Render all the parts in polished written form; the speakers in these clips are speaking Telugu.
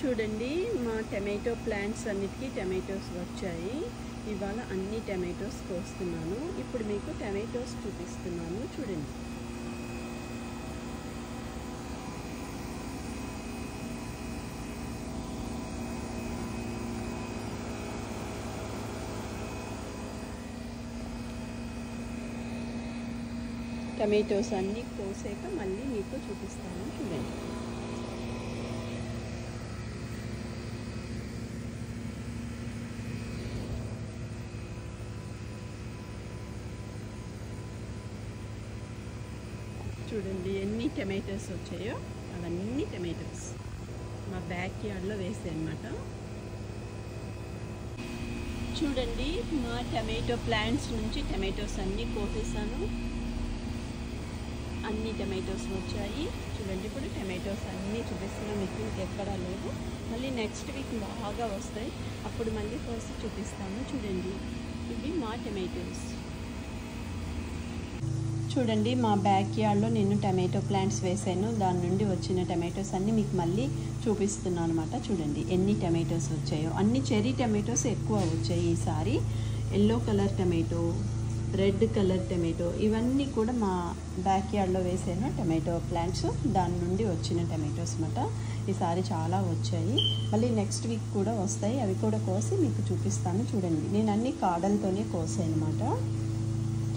చూడండి మా టమాటో ప్లాంట్స్ అన్నిటికీ టమాటోస్ వచ్చాయి. ఇవాళ అన్ని టమాటోస్ కోస్తున్నాను. ఇప్పుడు మీకు టమాటోస్ చూపిస్తున్నాను చూడండి. టమాటోస్ అన్నీ కోసాక మళ్ళీ మీకు చూపిస్తాను చూడండి. చూడండి ఎన్ని టమాటోస్ వచ్చాయో. అవన్నీ టమాటోస్ మా బ్యాక్ యార్డ్లో వేసాయి అన్నమాట. చూడండి మా టమాటో ప్లాంట్స్ నుంచి టమాటోస్ అన్నీ కోసేసాను. అన్ని టమాటోస్ వచ్చాయి చూడండి. ఇప్పుడు టమాటోస్ అన్నీ చూపిస్తున్నాను మీకు, ఇంకెక్కడా లేదు. మళ్ళీ నెక్స్ట్ వీక్ బాగా వస్తాయి, అప్పుడు మళ్ళీ ఫస్ట్ చూపిస్తాను చూడండి. ఇవి మా టమాటోస్. చూడండి మా బ్యాక్ యార్డ్లో నేను టమాటో ప్లాంట్స్ వేసాను. దాని నుండి వచ్చిన టమాటోస్ అన్నీ మీకు మళ్ళీ చూపిస్తున్నాను అనమాట. చూడండి ఎన్ని టమాటోస్ వచ్చాయో. అన్ని చెర్రీ టమాటోస్ ఎక్కువ వచ్చాయి ఈసారి. Yellow colour tomato, red colour tomato, ఇవన్నీ కూడా మా బ్యాక్ యార్డ్లో వేసాను టమాటో ప్లాంట్స్. దాని నుండి వచ్చిన టమాటోస్ అన్నమాట. ఈసారి చాలా వచ్చాయి. మళ్ళీ నెక్స్ట్ వీక్ కూడా వస్తాయి. అవి కూడా కోసి మీకు చూపిస్తాను చూడండి. నేను అన్ని కాడలతోనే కోసాను అనమాట.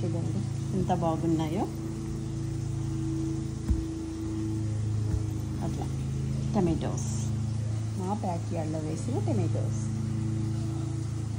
చూడండి ఎంత బాగున్నాయో. అట్లా టమాటోస్ మా బ్యాక్ యార్డ్లో వేసిన టమాటోస్.